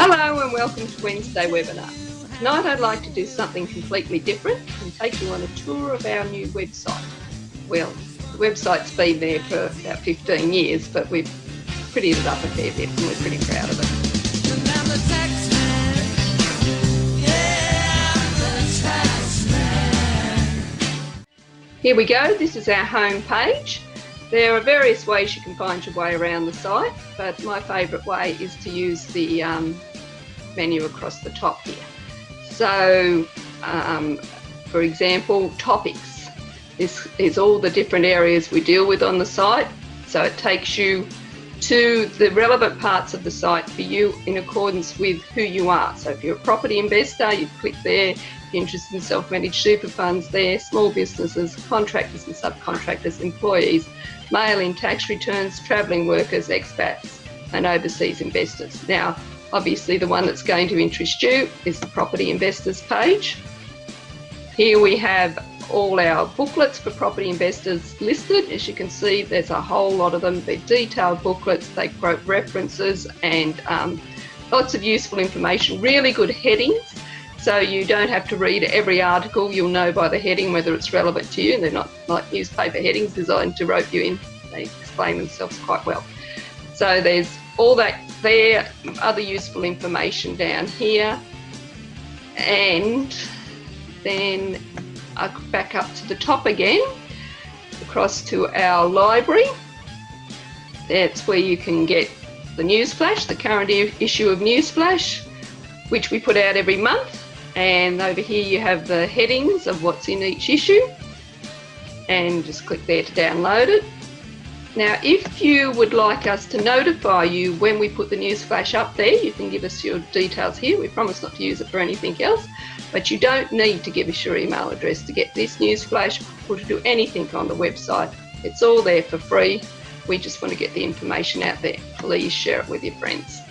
Hello and welcome to Wednesday webinar. Tonight I'd like to do something completely different and take you on a tour of our new website. Well, the website's been there for about 15 years, but we've prettied it up a fair bit and we're pretty proud of it. Here we go, this is our home page. There are various ways you can find your way around the site, but my favourite way is to use the menu across the top here. So, for example, topics. This is all the different areas we deal with on the site. So it takes you to the relevant parts of the site for you in accordance with who you are. So if you're a property investor, you click there. If you're interested in self-managed super funds there, small businesses, contractors and subcontractors, employees, mail-in tax returns, travelling workers, expats and overseas investors. Now, obviously the one that's going to interest you is the property investors page. Here we have all our booklets for property investors listed. As you can see, there's a whole lot of them. They're detailed booklets, they quote references and lots of useful information, really good headings. So you don't have to read every article, you'll know by the heading whether it's relevant to you. They're not like newspaper headings designed to rope you in. They explain themselves quite well. So there's all that there, other useful information down here. And then I back up to the top again, across to our library. That's where you can get the Newsflash, the current issue of Newsflash, which we put out every month. And over here you have the headings of what's in each issue, and just click there to download it. Now, if you would like us to notify you when we put the Newsflash up there, you can give us your details here. We promise not to use it for anything else, but you don't need to give us your email address to get this Newsflash or to do anything on the website. It's all there for free. We just want to get the information out there. Please share it with your friends.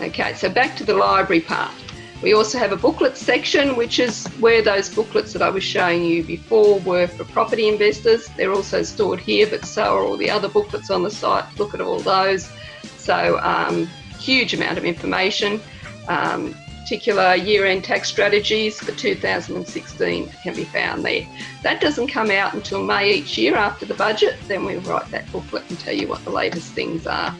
Okay, so back to the library part. We also have a booklet section, which is where those booklets that I was showing you before were for property investors. They're also stored here, but so are all the other booklets on the site. Look at all those. So huge amount of information. Particular year-end tax strategies for 2016 can be found there. That doesn't come out until May each year after the budget. Then we write that booklet and tell you what the latest things are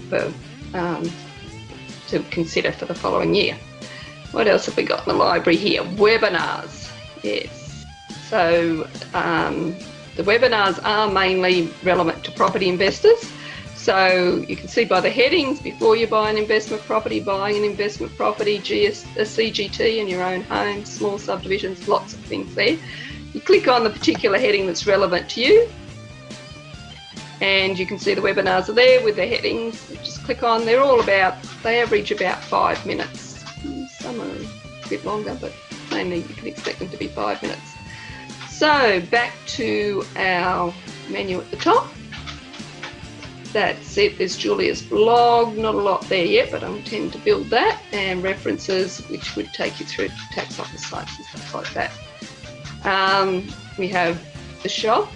for, to consider for the following year. What else have we got in the library here? Webinars, yes. So the webinars are mainly relevant to property investors. So you can see by the headings, before you buy an investment property, buying an investment property, a CGT in your own home, small subdivisions, lots of things there. You click on the particular heading that's relevant to you, and you can see the webinars are there with the headings. You just click on, they're all about, they average about 5 minutes. Some are a bit longer, but mainly you can expect them to be 5 minutes. So back to our menu at the top. That's it. There's Julia's blog, not a lot there yet, but I intend to build that, and references, which would take you through to tax office sites and stuff like that. We have the shop,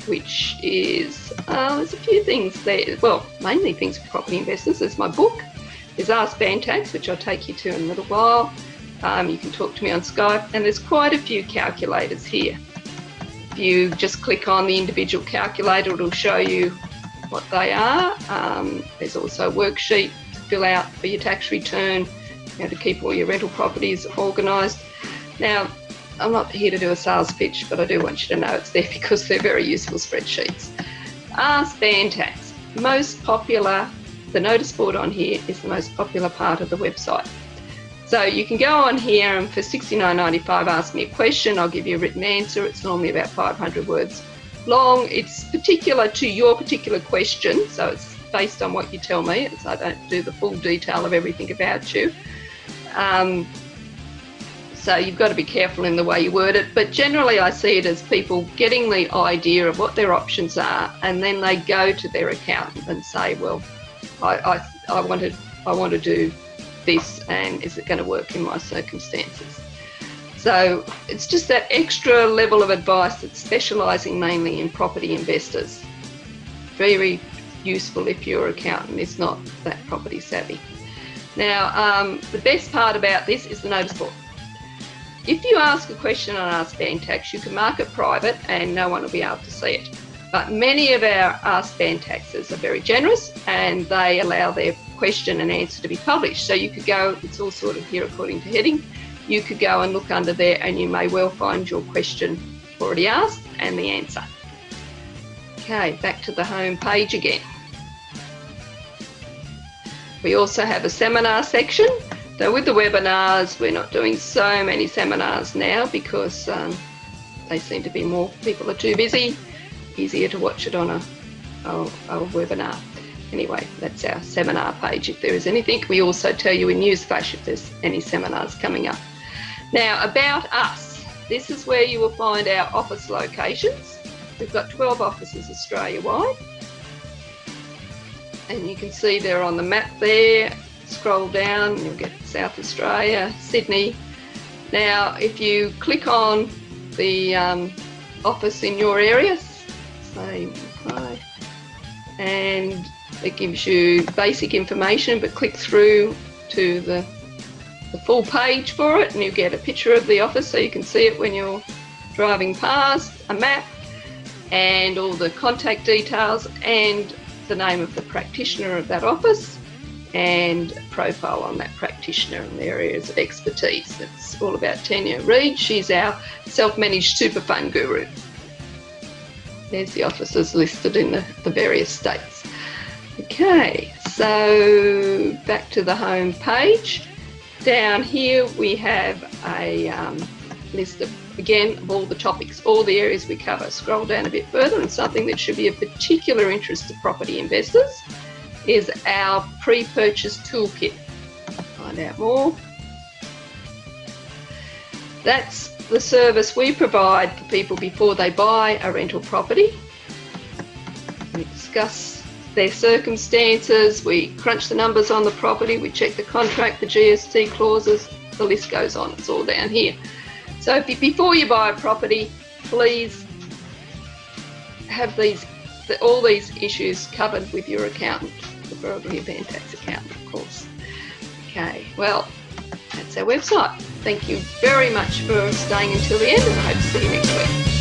which is, there's a few things there, well, mainly things for property investors. There's my book. There's Ask TACS, which I'll take you to in a little while. You can talk to me on Skype, and there's quite a few calculators here. If you just click on the individual calculator, it'll show you what they are. There's also a worksheet to fill out for your tax return, to keep all your rental properties organised. Now, I'm not here to do a sales pitch, but I do want you to know it's there because they're very useful spreadsheets. Ask TACS, most popular. The notice board on here is the most popular part of the website. So you can go on here and for $69.95 ask me a question. I'll give you a written answer. It's normally about 500 words long. It's particular to your particular question, so it's based on what you tell me. I don't do the full detail of everything about you. So you've got to be careful in the way you word it, but generally I see it as people getting the idea of what their options are, and then they go to their accountant and say, well, I want to do this, and is it going to work in my circumstances? So it's just that extra level of advice that's specialising mainly in property investors. Very useful if your accountant is not that property savvy. Now, the best part about this is the notice board. If you ask a question on Ask Ban Tax, you can mark it private and no one will be able to see it. But many of our Ask Ban Taxers are very generous and they allow their question and answer to be published. So you could go, it's all sort of here according to heading, you could go and look under there and you may well find your question already asked and the answer. Okay, back to the home page again. We also have a seminar section. So with the webinars, we're not doing so many seminars now because they seem to be more, people are too busy, easier to watch it on a webinar. Anyway, that's our seminar page if there is anything. We also tell you in news flash if there's any seminars coming up. Now, about us. This is where you will find our office locations. We've got 12 offices Australia-wide. And you can see they're on the map there. Scroll down, you'll get South Australia, Sydney. Now, if you click on the office in your area, say hi, and it gives you basic information, but click through to the full page for it and you get a picture of the office so you can see it when you're driving past, a map, and all the contact details and the name of the practitioner of that office and a profile on that practitioner and their areas of expertise. It's all about Tanya Reid. She's our self-managed super fund guru. There's the offices listed in the various states. Okay, so back to the home page. Down here we have a list of, again, of all the topics, all the areas we cover. Scroll down a bit further and something that should be of particular interest to property investors is our pre-purchase toolkit. Find out more. That's the service we provide for people before they buy a rental property. We discuss their circumstances, we crunch the numbers on the property, we check the contract, the GST clauses, the list goes on, it's all down here. So before you buy a property, please have all these issues covered with your accountant, preferably a Ban Tax accountant, of course. Okay, well, that's our website. Thank you very much for staying until the end and I hope to see you next week.